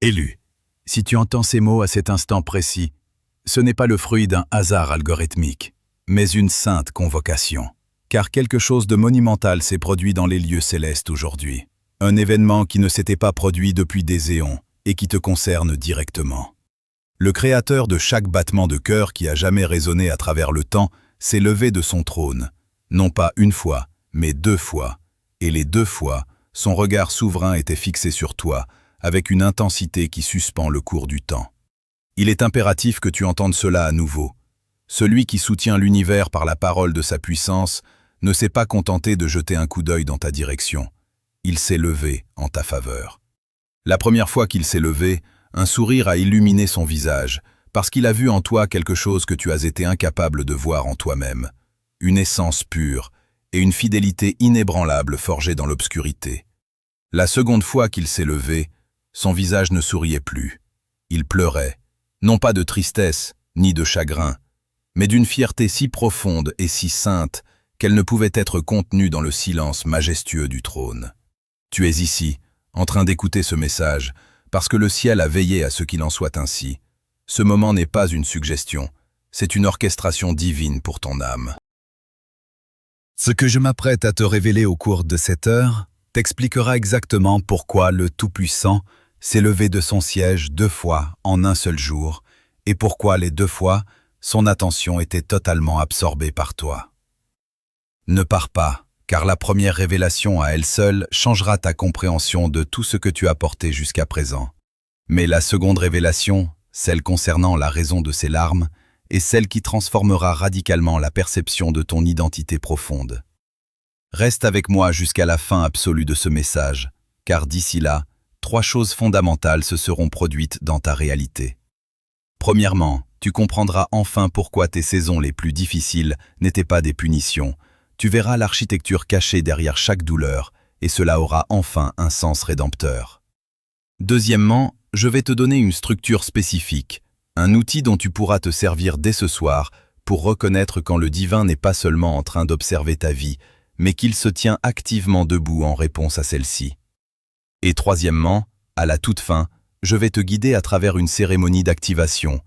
Élu. Si tu entends ces mots à cet instant précis, ce n'est pas le fruit d'un hasard algorithmique, mais une sainte convocation. Car quelque chose de monumental s'est produit dans les lieux célestes aujourd'hui. Un événement qui ne s'était pas produit depuis des éons et qui te concerne directement. Le Créateur de chaque battement de cœur qui a jamais résonné à travers le temps s'est levé de son trône, non pas une fois, mais 2 fois. Et les 2 fois, son regard souverain était fixé sur toi, avec une intensité qui suspend le cours du temps. Il est impératif que tu entendes cela à nouveau. Celui qui soutient l'univers par la parole de sa puissance ne s'est pas contenté de jeter un coup d'œil dans ta direction. Il s'est levé en ta faveur. La première fois qu'il s'est levé, un sourire a illuminé son visage, parce qu'il a vu en toi quelque chose que tu as été incapable de voir en toi-même. Une essence pure et une fidélité inébranlable forgée dans l'obscurité. La seconde fois qu'il s'est levé, son visage ne souriait plus. Il pleurait, non pas de tristesse ni de chagrin, mais d'une fierté si profonde et si sainte qu'elle ne pouvait être contenue dans le silence majestueux du trône. Tu es ici, en train d'écouter ce message, parce que le ciel a veillé à ce qu'il en soit ainsi. Ce moment n'est pas une suggestion, c'est une orchestration divine pour ton âme. Ce que je m'apprête à te révéler au cours de cette heure t'expliquera exactement pourquoi le Tout-Puissant s'est levé de son siège 2 fois en un seul jour et pourquoi les 2 fois, son attention était totalement absorbée par toi. Ne pars pas, car la première révélation à elle seule changera ta compréhension de tout ce que tu as porté jusqu'à présent. Mais la seconde révélation, celle concernant la raison de ces larmes, est celle qui transformera radicalement la perception de ton identité profonde. Reste avec moi jusqu'à la fin absolue de ce message, car d'ici là, 3 choses fondamentales se seront produites dans ta réalité. Premièrement, tu comprendras enfin pourquoi tes saisons les plus difficiles n'étaient pas des punitions. Tu verras l'architecture cachée derrière chaque douleur, et cela aura enfin un sens rédempteur. Deuxièmement, je vais te donner une structure spécifique, un outil dont tu pourras te servir dès ce soir pour reconnaître quand le divin n'est pas seulement en train d'observer ta vie, mais qu'il se tient activement debout en réponse à celle-ci. Et troisièmement, à la toute fin, je vais te guider à travers une cérémonie d'activation,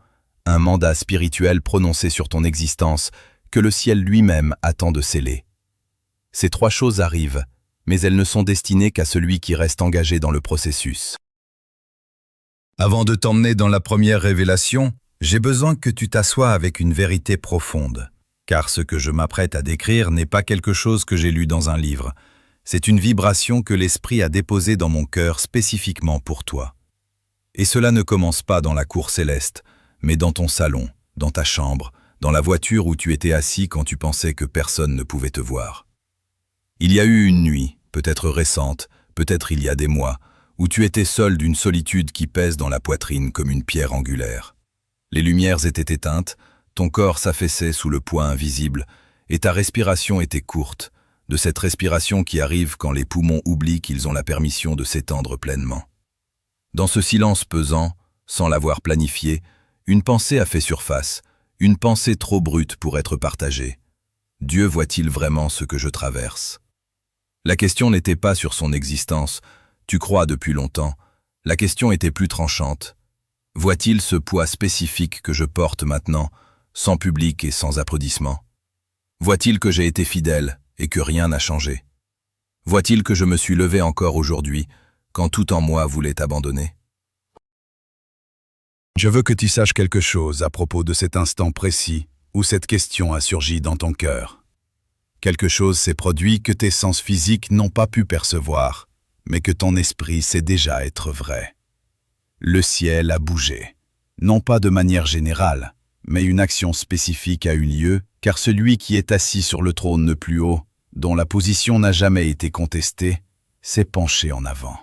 un mandat spirituel prononcé sur ton existence que le ciel lui-même attend de sceller. Ces 3 choses arrivent, mais elles ne sont destinées qu'à celui qui reste engagé dans le processus. Avant de t'emmener dans la première révélation, j'ai besoin que tu t'assoies avec une vérité profonde, car ce que je m'apprête à décrire n'est pas quelque chose que j'ai lu dans un livre. C'est une vibration que l'Esprit a déposée dans mon cœur spécifiquement pour toi. Et cela ne commence pas dans la cour céleste, mais dans ton salon, dans ta chambre, dans la voiture où tu étais assis quand tu pensais que personne ne pouvait te voir. Il y a eu une nuit, peut-être récente, peut-être il y a des mois, où tu étais seul d'une solitude qui pèse dans la poitrine comme une pierre angulaire. Les lumières étaient éteintes, ton corps s'affaissait sous le poids invisible, et ta respiration était courte, de cette respiration qui arrive quand les poumons oublient qu'ils ont la permission de s'étendre pleinement. Dans ce silence pesant, sans l'avoir planifié, une pensée a fait surface, une pensée trop brute pour être partagée. Dieu voit-il vraiment ce que je traverse? La question n'était pas sur son existence, tu crois depuis longtemps. La question était plus tranchante. Voit-il ce poids spécifique que je porte maintenant, sans public et sans applaudissements? Voit-il que j'ai été fidèle et que rien n'a changé? Voit-il que je me suis levé encore aujourd'hui, quand tout en moi voulait abandonner? Je veux que tu saches quelque chose à propos de cet instant précis où cette question a surgi dans ton cœur. Quelque chose s'est produit que tes sens physiques n'ont pas pu percevoir, mais que ton esprit sait déjà être vrai. Le ciel a bougé, non pas de manière générale, mais une action spécifique a eu lieu, car celui qui est assis sur le trône le plus haut, dont la position n'a jamais été contestée, s'est penché en avant.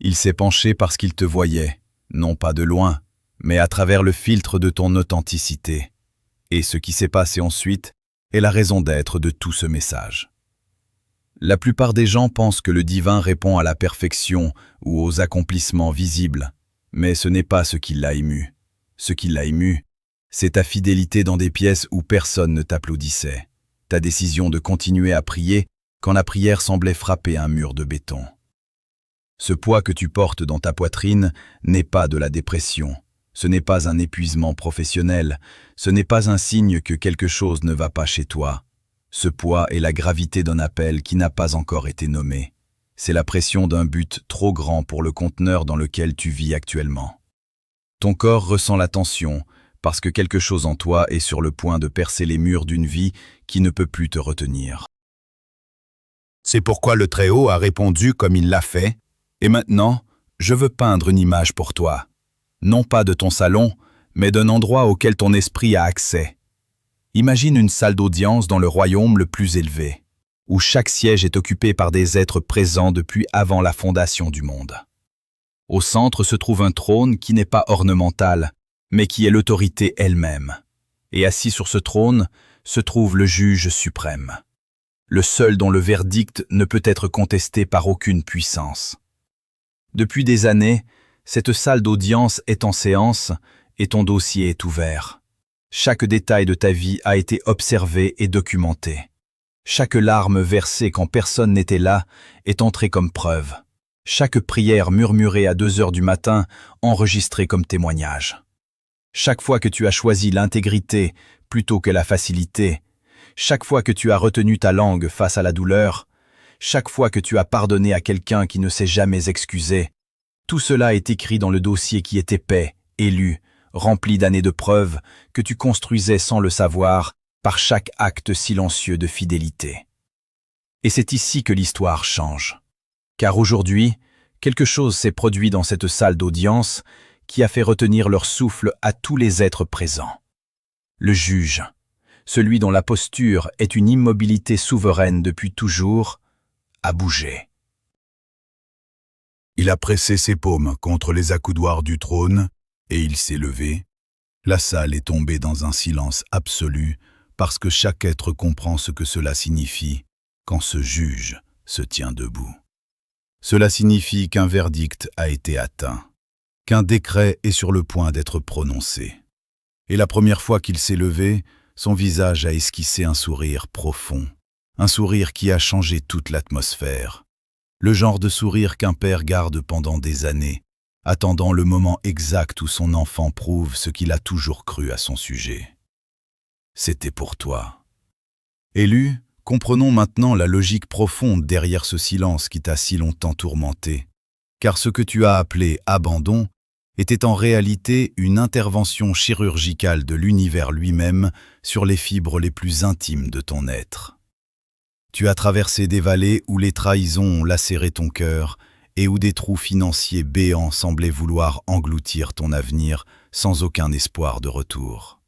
Il s'est penché parce qu'il te voyait, non pas de loin, mais à travers le filtre de ton authenticité. Et ce qui s'est passé ensuite est la raison d'être de tout ce message. La plupart des gens pensent que le divin répond à la perfection ou aux accomplissements visibles, mais ce n'est pas ce qui l'a ému. Ce qui l'a ému, c'est ta fidélité dans des pièces où personne ne t'applaudissait, ta décision de continuer à prier quand la prière semblait frapper un mur de béton. Ce poids que tu portes dans ta poitrine n'est pas de la dépression. Ce n'est pas un épuisement professionnel. Ce n'est pas un signe que quelque chose ne va pas chez toi. Ce poids est la gravité d'un appel qui n'a pas encore été nommé. C'est la pression d'un but trop grand pour le conteneur dans lequel tu vis actuellement. Ton corps ressent la tension parce que quelque chose en toi est sur le point de percer les murs d'une vie qui ne peut plus te retenir. C'est pourquoi le Très-Haut a répondu comme il l'a fait. Et maintenant, je veux peindre une image pour toi. Non pas de ton salon, mais d'un endroit auquel ton esprit a accès. Imagine une salle d'audience dans le royaume le plus élevé, où chaque siège est occupé par des êtres présents depuis avant la fondation du monde. Au centre se trouve un trône qui n'est pas ornemental, mais qui est l'autorité elle-même. Et assis sur ce trône se trouve le juge suprême, le seul dont le verdict ne peut être contesté par aucune puissance. Depuis des années, cette salle d'audience est en séance et ton dossier est ouvert. Chaque détail de ta vie a été observé et documenté. Chaque larme versée quand personne n'était là est entrée comme preuve. Chaque prière murmurée à 2 heures du matin enregistrée comme témoignage. Chaque fois que tu as choisi l'intégrité plutôt que la facilité, chaque fois que tu as retenu ta langue face à la douleur, chaque fois que tu as pardonné à quelqu'un qui ne s'est jamais excusé, tout cela est écrit dans le dossier qui est épais, élu, rempli d'années de preuves que tu construisais sans le savoir par chaque acte silencieux de fidélité. Et c'est ici que l'histoire change. Car aujourd'hui, quelque chose s'est produit dans cette salle d'audience qui a fait retenir leur souffle à tous les êtres présents. Le juge, celui dont la posture est une immobilité souveraine depuis toujours, a bougé. Il a pressé ses paumes contre les accoudoirs du trône et il s'est levé. La salle est tombée dans un silence absolu parce que chaque être comprend ce que cela signifie quand ce juge se tient debout. Cela signifie qu'un verdict a été atteint, qu'un décret est sur le point d'être prononcé. Et la première fois qu'il s'est levé, son visage a esquissé un sourire profond, un sourire qui a changé toute l'atmosphère. Le genre de sourire qu'un père garde pendant des années, attendant le moment exact où son enfant prouve ce qu'il a toujours cru à son sujet. C'était pour toi. Élu, comprenons maintenant la logique profonde derrière ce silence qui t'a si longtemps tourmenté, car ce que tu as appelé abandon était en réalité une intervention chirurgicale de l'univers lui-même sur les fibres les plus intimes de ton être. Tu as traversé des vallées où les trahisons ont lacéré ton cœur et où des trous financiers béants semblaient vouloir engloutir ton avenir sans aucun espoir de retour.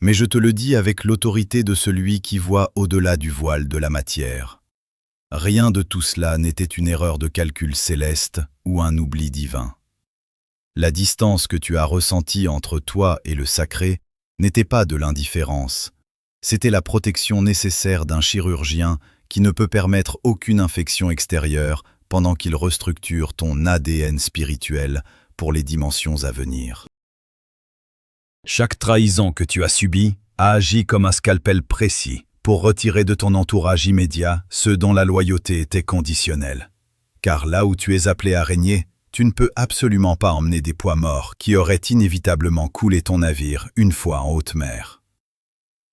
Mais je te le dis avec l'autorité de celui qui voit au-delà du voile de la matière. Rien de tout cela n'était une erreur de calcul céleste ou un oubli divin. La distance que tu as ressentie entre toi et le sacré n'était pas de l'indifférence. C'était la protection nécessaire d'un chirurgien qui ne peut permettre aucune infection extérieure pendant qu'il restructure ton ADN spirituel pour les dimensions à venir. Chaque trahison que tu as subie a agi comme un scalpel précis pour retirer de ton entourage immédiat ceux dont la loyauté était conditionnelle. Car là où tu es appelé à régner, tu ne peux absolument pas emmener des poids morts qui auraient inévitablement coulé ton navire une fois en haute mer.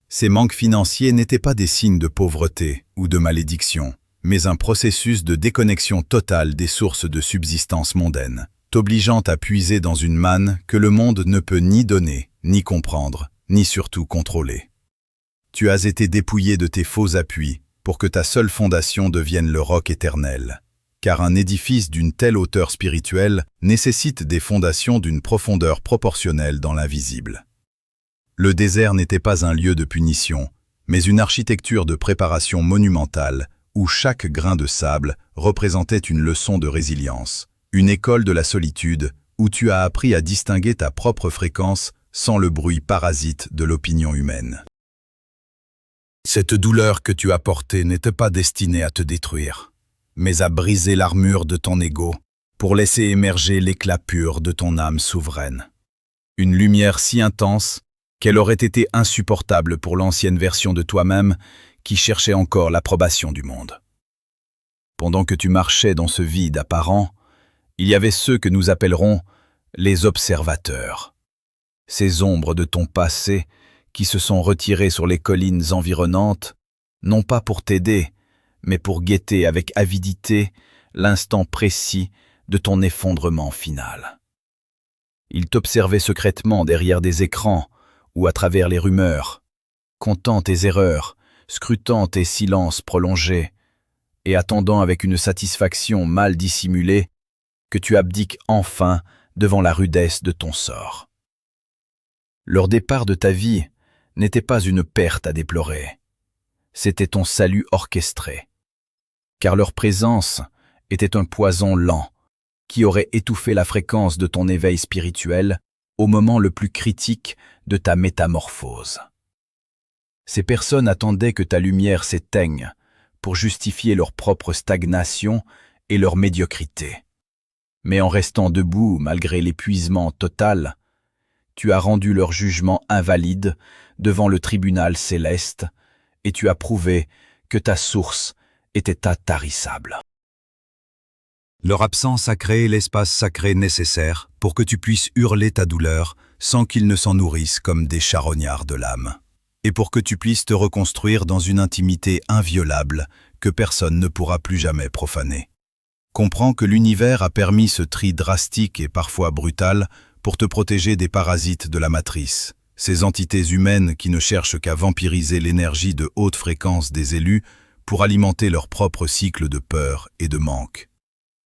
Ces manques financiers n'étaient pas des signes de pauvreté ou de malédiction, mais un processus de déconnexion totale des sources de subsistance mondaine, t'obligeant à puiser dans une manne que le monde ne peut ni donner, ni comprendre, ni surtout contrôler. Tu as été dépouillé de tes faux appuis pour que ta seule fondation devienne le roc éternel, car un édifice d'une telle hauteur spirituelle nécessite des fondations d'une profondeur proportionnelle dans l'invisible. Le désert n'était pas un lieu de punition, mais une architecture de préparation monumentale où chaque grain de sable représentait une leçon de résilience, une école de la solitude où tu as appris à distinguer ta propre fréquence sans le bruit parasite de l'opinion humaine. Cette douleur que tu as portée n'était pas destinée à te détruire, mais à briser l'armure de ton ego pour laisser émerger l'éclat pur de ton âme souveraine. Une lumière si intense qu'elle aurait été insupportable pour l'ancienne version de toi-même qui cherchait encore l'approbation du monde. Pendant que tu marchais dans ce vide apparent, Il y avait ceux que nous appellerons les observateurs. Ces ombres de ton passé qui se sont retirées sur les collines environnantes, non pas pour t'aider, mais pour guetter avec avidité l'instant précis de ton effondrement final. Ils t'observaient secrètement derrière des écrans ou à travers les rumeurs, comptant tes erreurs, scrutant tes silences prolongés et attendant avec une satisfaction mal dissimulée que tu abdiques enfin devant la rudesse de ton sort. Leur départ de ta vie n'était pas une perte à déplorer, c'était ton salut orchestré, car leur présence était un poison lent qui aurait étouffé la fréquence de ton éveil spirituel au moment le plus critique de ta métamorphose. Ces personnes attendaient que ta lumière s'éteigne pour justifier leur propre stagnation et leur médiocrité. Mais en restant debout malgré l'épuisement total, tu as rendu leur jugement invalide devant le tribunal céleste et tu as prouvé que ta source était intarissable. Leur absence a créé l'espace sacré nécessaire pour que tu puisses hurler ta douleur sans qu'ils ne s'en nourrissent comme des charognards de l'âme, et pour que tu puisses te reconstruire dans une intimité inviolable que personne ne pourra plus jamais profaner. Comprends que l'univers a permis ce tri drastique et parfois brutal pour te protéger des parasites de la matrice, ces entités humaines qui ne cherchent qu'à vampiriser l'énergie de haute fréquence des élus pour alimenter leur propre cycle de peur et de manque.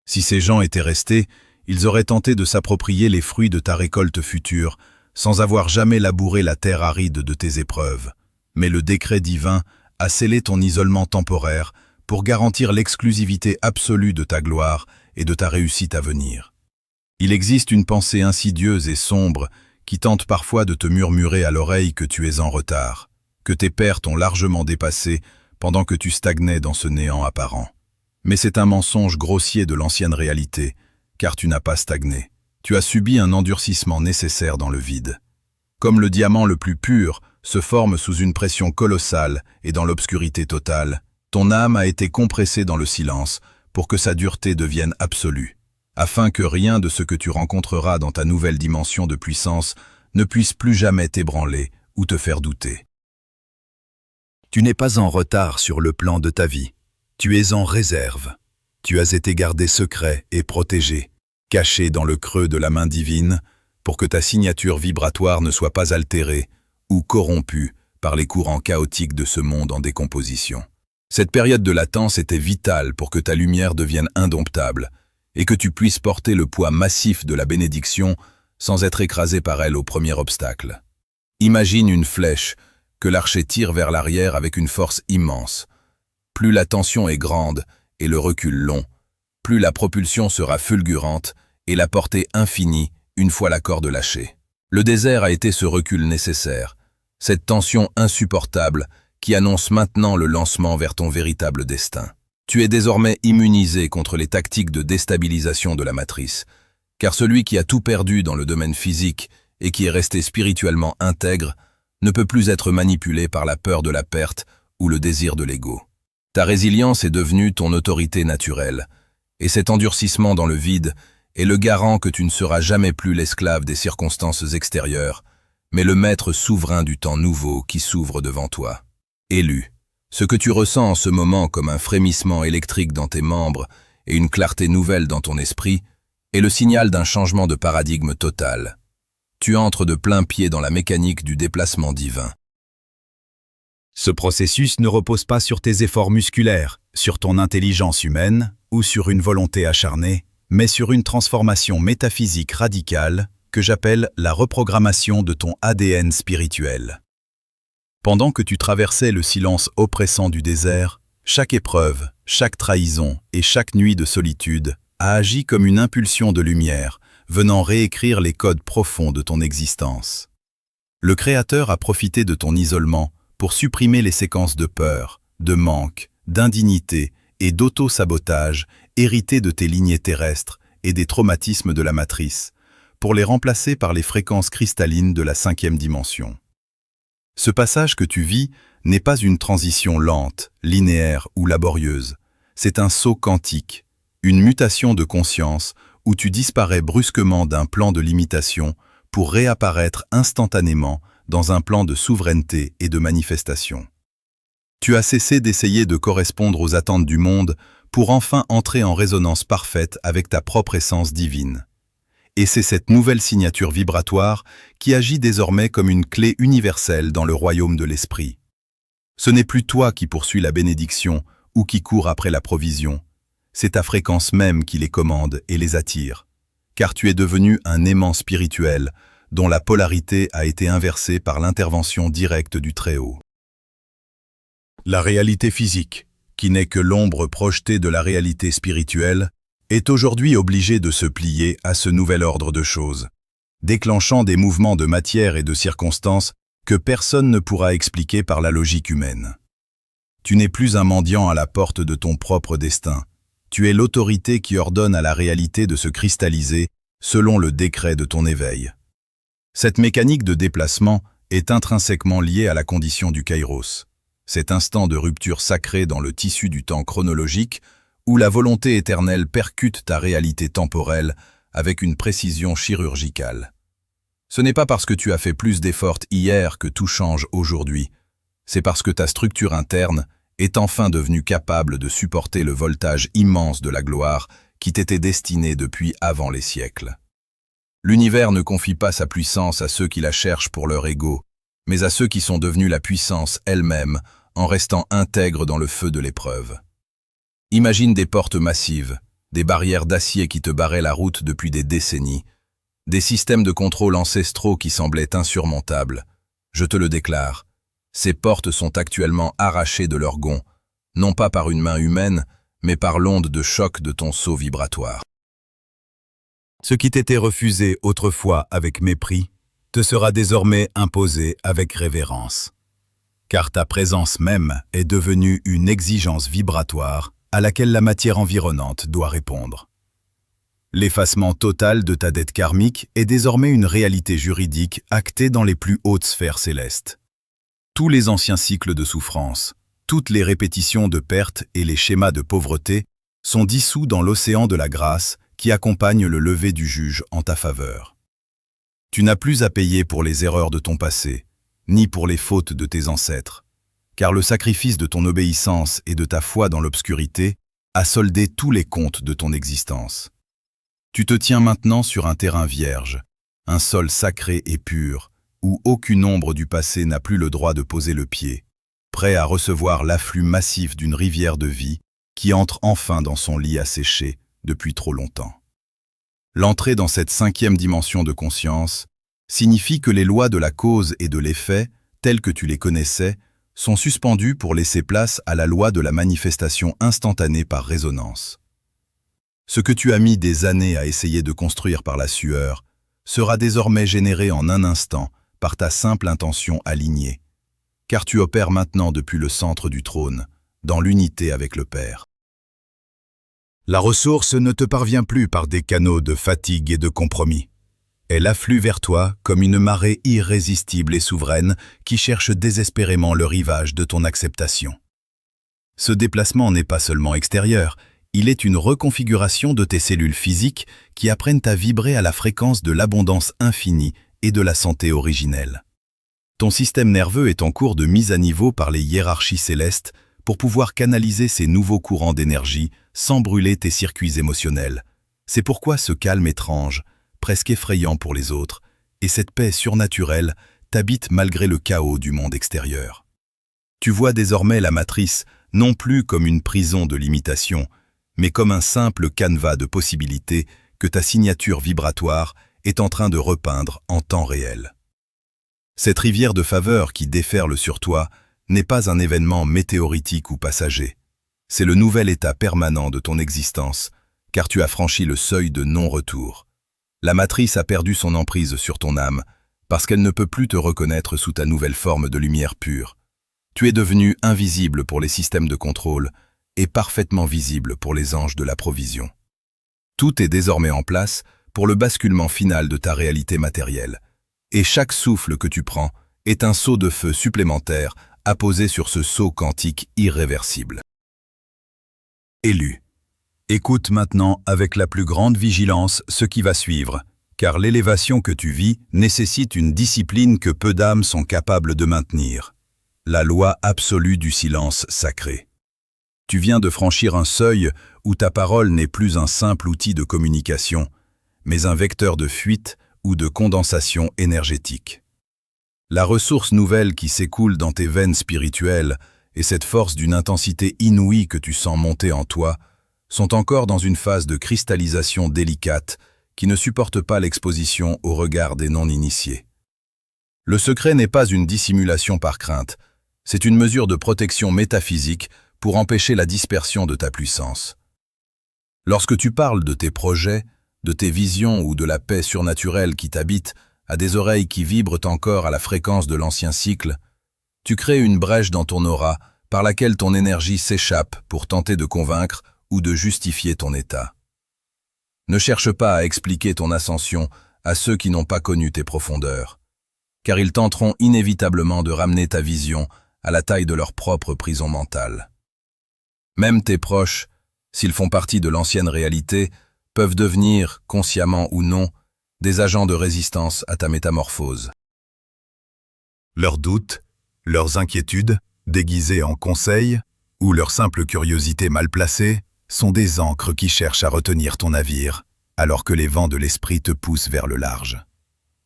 Si ces gens étaient restés, ils auraient tenté de s'approprier les fruits de ta récolte future, sans avoir jamais labouré la terre aride de tes épreuves. Mais le décret divin a scellé ton isolement temporaire pour garantir l'exclusivité absolue de ta gloire et de ta réussite à venir. Il existe une pensée insidieuse et sombre qui tente parfois de te murmurer à l'oreille que tu es en retard, que tes pairs t'ont largement dépassé pendant que tu stagnais dans ce néant apparent. Mais c'est un mensonge grossier de l'ancienne réalité, car tu n'as pas stagné. Tu as subi un endurcissement nécessaire dans le vide. Comme le diamant le plus pur se forme sous une pression colossale et dans l'obscurité totale, ton âme a été compressée dans le silence pour que sa dureté devienne absolue, afin que rien de ce que tu rencontreras dans ta nouvelle dimension de puissance ne puisse plus jamais t'ébranler ou te faire douter. Tu n'es pas en retard sur le plan de ta vie. Tu es en réserve. Tu as été gardé secret et protégé, caché dans le creux de la main divine, pour que ta signature vibratoire ne soit pas altérée ou corrompue par les courants chaotiques de ce monde en décomposition. Cette période de latence était vitale pour que ta lumière devienne indomptable et que tu puisses porter le poids massif de la bénédiction sans être écrasé par elle au premier obstacle. Imagine une flèche que l'archer tire vers l'arrière avec une force immense. Plus la tension est grande et le recul long, plus la propulsion sera fulgurante et la portée infinie une fois la corde lâchée. Le désert a été ce recul nécessaire, cette tension insupportable qui annonce maintenant le lancement vers ton véritable destin. Tu es désormais immunisé contre les tactiques de déstabilisation de la matrice, car celui qui a tout perdu dans le domaine physique et qui est resté spirituellement intègre ne peut plus être manipulé par la peur de la perte ou le désir de l'ego. Ta résilience est devenue ton autorité naturelle, et cet endurcissement dans le vide est le garant que tu ne seras jamais plus l'esclave des circonstances extérieures, mais le maître souverain du temps nouveau qui s'ouvre devant toi. Élu, ce que tu ressens en ce moment comme un frémissement électrique dans tes membres et une clarté nouvelle dans ton esprit est le signal d'un changement de paradigme total. Tu entres de plein pied dans la mécanique du déplacement divin. Ce processus ne repose pas sur tes efforts musculaires, sur ton intelligence humaine ou sur une volonté acharnée, mais sur une transformation métaphysique radicale que j'appelle la reprogrammation de ton ADN spirituel. Pendant que tu traversais le silence oppressant du désert, chaque épreuve, chaque trahison et chaque nuit de solitude a agi comme une impulsion de lumière, venant réécrire les codes profonds de ton existence. Le Créateur a profité de ton isolement pour supprimer les séquences de peur, de manque, d'indignité et d'auto-sabotage héritées de tes lignées terrestres et des traumatismes de la matrice, pour les remplacer par les fréquences cristallines de la 5e dimension. Ce passage que tu vis n'est pas une transition lente, linéaire ou laborieuse, c'est un saut quantique, une mutation de conscience où tu disparais brusquement d'un plan de limitation pour réapparaître instantanément dans un plan de souveraineté et de manifestation. Tu as cessé d'essayer de correspondre aux attentes du monde pour enfin entrer en résonance parfaite avec ta propre essence divine. Et c'est cette nouvelle signature vibratoire qui agit désormais comme une clé universelle dans le royaume de l'esprit. Ce n'est plus toi qui poursuis la bénédiction ou qui court après la provision, c'est ta fréquence même qui les commande et les attire, car tu es devenu un aimant spirituel dont la polarité a été inversée par l'intervention directe du Très-Haut. La réalité physique, qui n'est que l'ombre projetée de la réalité spirituelle, est aujourd'hui obligée de se plier à ce nouvel ordre de choses, déclenchant des mouvements de matière et de circonstances que personne ne pourra expliquer par la logique humaine. Tu n'es plus un mendiant à la porte de ton propre destin, tu es l'autorité qui ordonne à la réalité de se cristalliser selon le décret de ton éveil. Cette mécanique de déplacement est intrinsèquement liée à la condition du kairos, cet instant de rupture sacrée dans le tissu du temps chronologique où la volonté éternelle percute ta réalité temporelle avec une précision chirurgicale. Ce n'est pas parce que tu as fait plus d'efforts hier que tout change aujourd'hui, c'est parce que ta structure interne est enfin devenue capable de supporter le voltage immense de la gloire qui t'était destinée depuis avant les siècles. L'univers ne confie pas sa puissance à ceux qui la cherchent pour leur ego, mais à ceux qui sont devenus la puissance elle-même en restant intègres dans le feu de l'épreuve. Imagine des portes massives, des barrières d'acier qui te barraient la route depuis des décennies, des systèmes de contrôle ancestraux qui semblaient insurmontables. Je te le déclare, ces portes sont actuellement arrachées de leur gonds, non pas par une main humaine, mais par l'onde de choc de ton sceau vibratoire. Ce qui t'était refusé autrefois avec mépris te sera désormais imposé avec révérence, car ta présence même est devenue une exigence vibratoire à laquelle la matière environnante doit répondre. L'effacement total de ta dette karmique est désormais une réalité juridique actée dans les plus hautes sphères célestes. Tous les anciens cycles de souffrance, toutes les répétitions de pertes et les schémas de pauvreté sont dissous dans l'océan de la grâce qui accompagne le lever du juge en ta faveur. Tu n'as plus à payer pour les erreurs de ton passé, ni pour les fautes de tes ancêtres, car le sacrifice de ton obéissance et de ta foi dans l'obscurité a soldé tous les comptes de ton existence. Tu te tiens maintenant sur un terrain vierge, un sol sacré et pur, où aucune ombre du passé n'a plus le droit de poser le pied, prêt à recevoir l'afflux massif d'une rivière de vie qui entre enfin dans son lit asséché depuis trop longtemps. L'entrée dans cette 5e dimension de conscience signifie que les lois de la cause et de l'effet, telles que tu les connaissais, sont suspendues pour laisser place à la loi de la manifestation instantanée par résonance. Ce que tu as mis des années à essayer de construire par la sueur sera désormais généré en un instant par ta simple intention alignée, car tu opères maintenant depuis le centre du trône, dans l'unité avec le Père. La ressource ne te parvient plus par des canaux de fatigue et de compromis. Elle afflue vers toi comme une marée irrésistible et souveraine qui cherche désespérément le rivage de ton acceptation. Ce déplacement n'est pas seulement extérieur, il est une reconfiguration de tes cellules physiques qui apprennent à vibrer à la fréquence de l'abondance infinie et de la santé originelle. Ton système nerveux est en cours de mise à niveau par les hiérarchies célestes pour pouvoir canaliser ces nouveaux courants d'énergie sans brûler tes circuits émotionnels. C'est pourquoi ce calme étrange, presque effrayant pour les autres, et cette paix surnaturelle t'habite malgré le chaos du monde extérieur. Tu vois désormais la matrice non plus comme une prison de limitation, mais comme un simple canevas de possibilités que ta signature vibratoire est en train de repeindre en temps réel. Cette rivière de faveur qui déferle sur toi n'est pas un événement météoritique ou passager. C'est le nouvel état permanent de ton existence, car tu as franchi le seuil de non-retour. La matrice a perdu son emprise sur ton âme, parce qu'elle ne peut plus te reconnaître sous ta nouvelle forme de lumière pure. Tu es devenu invisible pour les systèmes de contrôle et parfaitement visible pour les anges de la provision. Tout est désormais en place pour le basculement final de ta réalité matérielle, et chaque souffle que tu prends est un seau de feu supplémentaire apposé sur ce seau quantique irréversible. Élu. Écoute maintenant avec la plus grande vigilance ce qui va suivre, car l'élévation que tu vis nécessite une discipline que peu d'âmes sont capables de maintenir. La loi absolue du silence sacré. Tu viens de franchir un seuil où ta parole n'est plus un simple outil de communication, mais un vecteur de fuite ou de condensation énergétique. La ressource nouvelle qui s'écoule dans tes veines spirituelles et cette force d'une intensité inouïe que tu sens monter en toi sont encore dans une phase de cristallisation délicate qui ne supporte pas l'exposition au regard des non-initiés. Le secret n'est pas une dissimulation par crainte, c'est une mesure de protection métaphysique pour empêcher la dispersion de ta puissance. Lorsque tu parles de tes projets, de tes visions ou de la paix surnaturelle qui t'habite à des oreilles qui vibrent encore à la fréquence de l'ancien cycle, tu crées une brèche dans ton aura par laquelle ton énergie s'échappe pour tenter de convaincre ou de justifier ton état. Ne cherche pas à expliquer ton ascension à ceux qui n'ont pas connu tes profondeurs, car ils tenteront inévitablement de ramener ta vision à la taille de leur propre prison mentale. Même tes proches, s'ils font partie de l'ancienne réalité, peuvent devenir, consciemment ou non, des agents de résistance à ta métamorphose. Leurs doutes, leurs inquiétudes, déguisées en conseils, ou leur simple curiosité mal placée, sont des ancres qui cherchent à retenir ton navire, alors que les vents de l'esprit te poussent vers le large.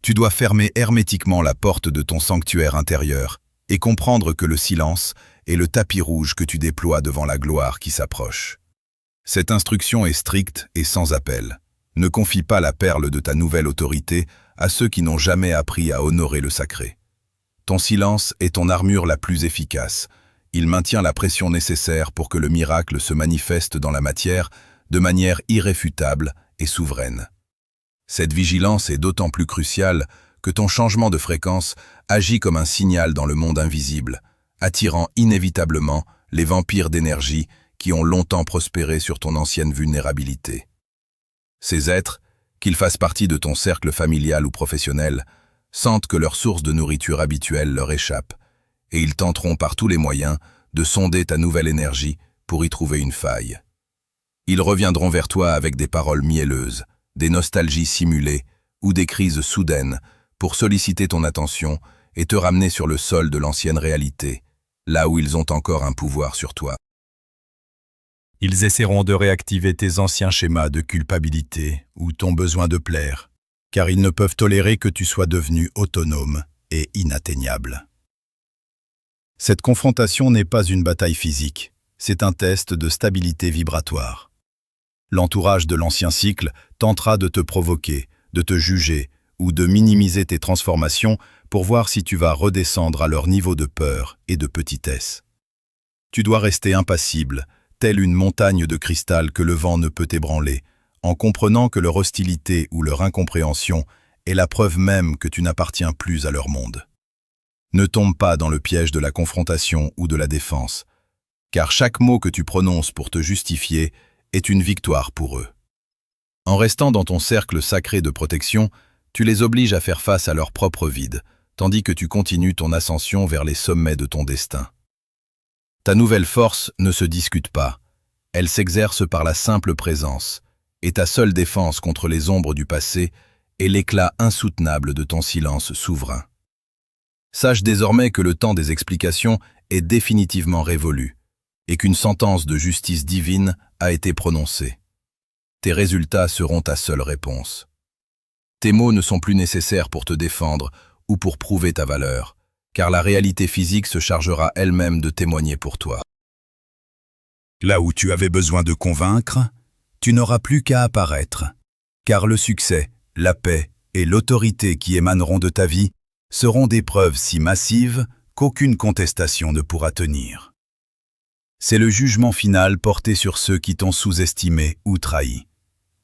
Tu dois fermer hermétiquement la porte de ton sanctuaire intérieur et comprendre que le silence est le tapis rouge que tu déploies devant la gloire qui s'approche. Cette instruction est stricte et sans appel. Ne confie pas la perle de ta nouvelle autorité à ceux qui n'ont jamais appris à honorer le sacré. Ton silence est ton armure la plus efficace. Il maintient la pression nécessaire pour que le miracle se manifeste dans la matière de manière irréfutable et souveraine. Cette vigilance est d'autant plus cruciale que ton changement de fréquence agit comme un signal dans le monde invisible, attirant inévitablement les vampires d'énergie qui ont longtemps prospéré sur ton ancienne vulnérabilité. Ces êtres, qu'ils fassent partie de ton cercle familial ou professionnel, sentent que leur source de nourriture habituelle leur échappe, et ils tenteront par tous les moyens de sonder ta nouvelle énergie pour y trouver une faille. Ils reviendront vers toi avec des paroles mielleuses, des nostalgies simulées ou des crises soudaines pour solliciter ton attention et te ramener sur le sol de l'ancienne réalité, là où ils ont encore un pouvoir sur toi. Ils essaieront de réactiver tes anciens schémas de culpabilité ou ton besoin de plaire, car ils ne peuvent tolérer que tu sois devenu autonome et inatteignable. Cette confrontation n'est pas une bataille physique, c'est un test de stabilité vibratoire. L'entourage de l'ancien cycle tentera de te provoquer, de te juger ou de minimiser tes transformations pour voir si tu vas redescendre à leur niveau de peur et de petitesse. Tu dois rester impassible, telle une montagne de cristal que le vent ne peut ébranler, en comprenant que leur hostilité ou leur incompréhension est la preuve même que tu n'appartiens plus à leur monde. Ne tombe pas dans le piège de la confrontation ou de la défense, car chaque mot que tu prononces pour te justifier est une victoire pour eux. En restant dans ton cercle sacré de protection, tu les obliges à faire face à leur propre vide, tandis que tu continues ton ascension vers les sommets de ton destin. Ta nouvelle force ne se discute pas, elle s'exerce par la simple présence, et ta seule défense contre les ombres du passé est l'éclat insoutenable de ton silence souverain. Sache désormais que le temps des explications est définitivement révolu, et qu'une sentence de justice divine a été prononcée. Tes résultats seront ta seule réponse. Tes mots ne sont plus nécessaires pour te défendre ou pour prouver ta valeur, car la réalité physique se chargera elle-même de témoigner pour toi. Là où tu avais besoin de convaincre, tu n'auras plus qu'à apparaître, car le succès, la paix et l'autorité qui émaneront de ta vie seront des preuves si massives qu'aucune contestation ne pourra tenir. C'est le jugement final porté sur ceux qui t'ont sous-estimé ou trahi.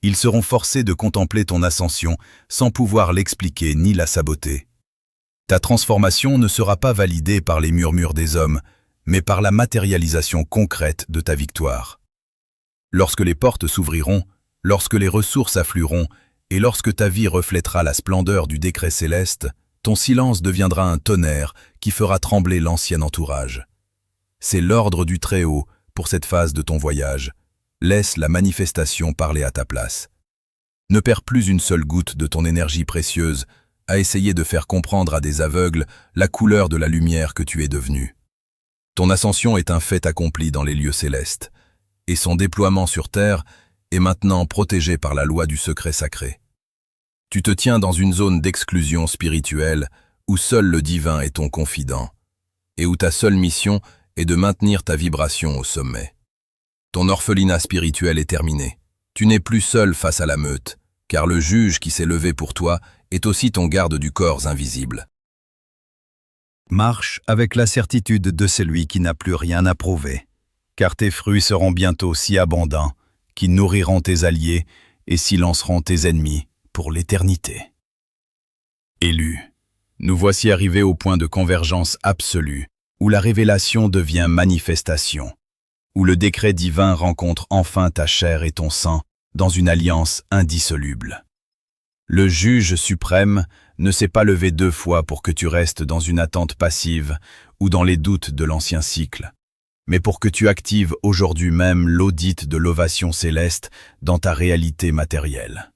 Ils seront forcés de contempler ton ascension sans pouvoir l'expliquer ni la saboter. Ta transformation ne sera pas validée par les murmures des hommes, mais par la matérialisation concrète de ta victoire. Lorsque les portes s'ouvriront, lorsque les ressources afflueront, et lorsque ta vie reflètera la splendeur du décret céleste, ton silence deviendra un tonnerre qui fera trembler l'ancien entourage. C'est l'ordre du Très-Haut pour cette phase de ton voyage. Laisse la manifestation parler à ta place. Ne perds plus une seule goutte de ton énergie précieuse à essayer de faire comprendre à des aveugles la couleur de la lumière que tu es devenu. Ton ascension est un fait accompli dans les lieux célestes, et son déploiement sur terre est maintenant protégé par la loi du secret sacré. Tu te tiens dans une zone d'exclusion spirituelle où seul le divin est ton confident, et où ta seule mission est de maintenir ta vibration au sommet. Ton orphelinat spirituel est terminé. Tu n'es plus seul face à la meute, car le juge qui s'est levé pour toi est aussi ton garde du corps invisible. Marche avec la certitude de celui qui n'a plus rien à prouver, car tes fruits seront bientôt si abondants qu'ils nourriront tes alliés et silenceront tes ennemis pour l'éternité. Élu, nous voici arrivés au point de convergence absolue, où la révélation devient manifestation, où le décret divin rencontre enfin ta chair et ton sang dans une alliance indissoluble. Le juge suprême ne s'est pas levé 2 fois pour que tu restes dans une attente passive ou dans les doutes de l'ancien cycle, mais pour que tu actives aujourd'hui même l'audit de l'ovation céleste dans ta réalité matérielle.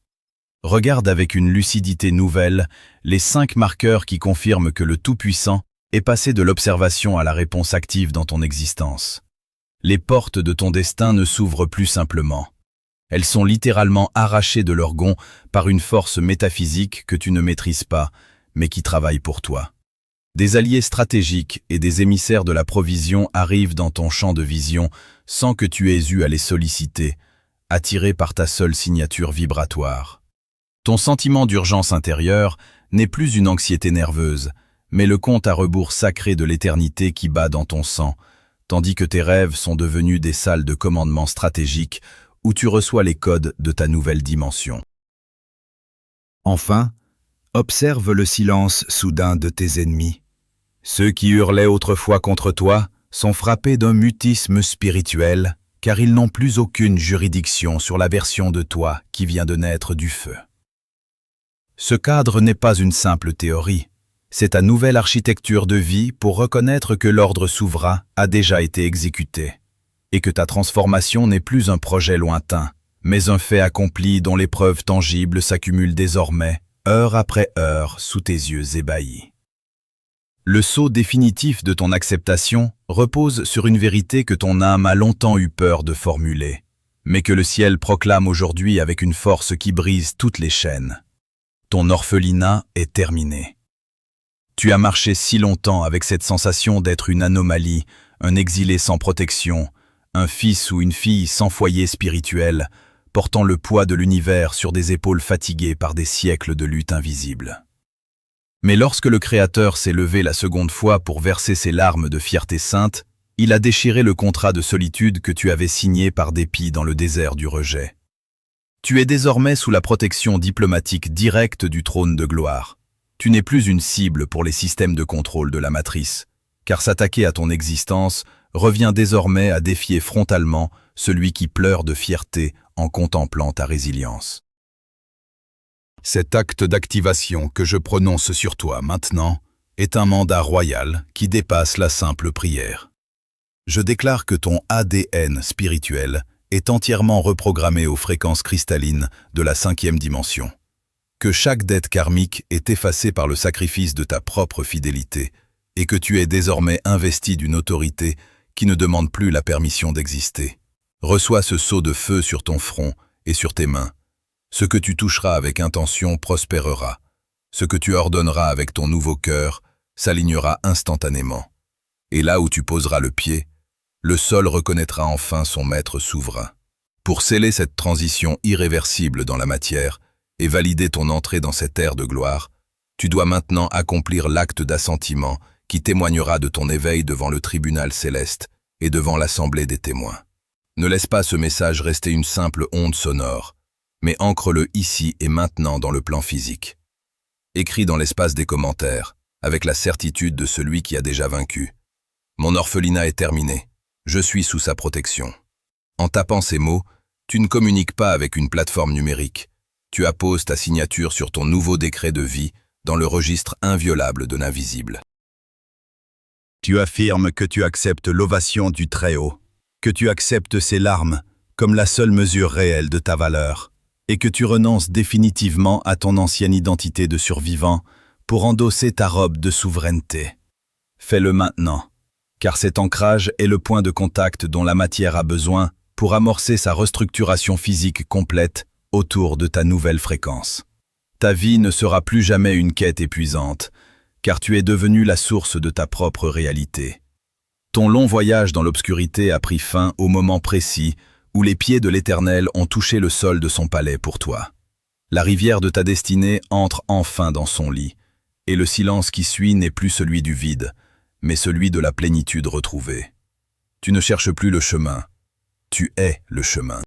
Regarde avec une lucidité nouvelle les 5 marqueurs qui confirment que le Tout-Puissant est passé de l'observation à la réponse active dans ton existence. Les portes de ton destin ne s'ouvrent plus simplement. Elles sont littéralement arrachées de leur gonds par une force métaphysique que tu ne maîtrises pas, mais qui travaille pour toi. Des alliés stratégiques et des émissaires de la provision arrivent dans ton champ de vision sans que tu aies eu à les solliciter, attirés par ta seule signature vibratoire. Ton sentiment d'urgence intérieure n'est plus une anxiété nerveuse, mais le compte à rebours sacré de l'éternité qui bat dans ton sang, tandis que tes rêves sont devenus des salles de commandement stratégiques où tu reçois les codes de ta nouvelle dimension. Enfin, observe le silence soudain de tes ennemis. Ceux qui hurlaient autrefois contre toi sont frappés d'un mutisme spirituel, car ils n'ont plus aucune juridiction sur la version de toi qui vient de naître du feu. Ce cadre n'est pas une simple théorie, c'est ta nouvelle architecture de vie pour reconnaître que l'ordre souverain a déjà été exécuté, et que ta transformation n'est plus un projet lointain, mais un fait accompli dont les preuves tangibles s'accumulent désormais, heure après heure, sous tes yeux ébahis. Le saut définitif de ton acceptation repose sur une vérité que ton âme a longtemps eu peur de formuler, mais que le ciel proclame aujourd'hui avec une force qui brise toutes les chaînes. Ton orphelinat est terminé. Tu as marché si longtemps avec cette sensation d'être une anomalie, un exilé sans protection, un fils ou une fille sans foyer spirituel, portant le poids de l'univers sur des épaules fatiguées par des siècles de lutte invisible. Mais lorsque le Créateur s'est levé la seconde fois pour verser ses larmes de fierté sainte, il a déchiré le contrat de solitude que tu avais signé par dépit dans le désert du rejet. Tu es désormais sous la protection diplomatique directe du trône de gloire. Tu n'es plus une cible pour les systèmes de contrôle de la matrice, car s'attaquer à ton existence revient désormais à défier frontalement celui qui pleure de fierté en contemplant ta résilience. Cet acte d'activation que je prononce sur toi maintenant est un mandat royal qui dépasse la simple prière. Je déclare que ton ADN spirituel est entièrement reprogrammé aux fréquences cristallines de la 5e dimension, que chaque dette karmique est effacée par le sacrifice de ta propre fidélité et que tu es désormais investi d'une autorité qui ne demande plus la permission d'exister. Reçois ce sceau de feu sur ton front et sur tes mains. Ce que tu toucheras avec intention prospérera. Ce que tu ordonneras avec ton nouveau cœur s'alignera instantanément. Et là où tu poseras le pied, le sol reconnaîtra enfin son maître souverain. Pour sceller cette transition irréversible dans la matière et valider ton entrée dans cette ère de gloire, tu dois maintenant accomplir l'acte d'assentiment qui témoignera de ton éveil devant le tribunal céleste et devant l'assemblée des témoins. Ne laisse pas ce message rester une simple onde sonore, mais ancre-le ici et maintenant dans le plan physique. Écris dans l'espace des commentaires, avec la certitude de celui qui a déjà vaincu. Mon orphelinat est terminé, je suis sous sa protection. En tapant ces mots, tu ne communiques pas avec une plateforme numérique. Tu apposes ta signature sur ton nouveau décret de vie dans le registre inviolable de l'invisible. Tu affirmes que tu acceptes l'ovation du Très-Haut, que tu acceptes ses larmes, comme la seule mesure réelle de ta valeur, et que tu renonces définitivement à ton ancienne identité de survivant pour endosser ta robe de souveraineté. Fais-le maintenant, car cet ancrage est le point de contact dont la matière a besoin pour amorcer sa restructuration physique complète autour de ta nouvelle fréquence. Ta vie ne sera plus jamais une quête épuisante, car tu es devenu la source de ta propre réalité. Ton long voyage dans l'obscurité a pris fin au moment précis où les pieds de l'Éternel ont touché le sol de son palais pour toi. La rivière de ta destinée entre enfin dans son lit, et le silence qui suit n'est plus celui du vide, mais celui de la plénitude retrouvée. Tu ne cherches plus le chemin, tu es le chemin.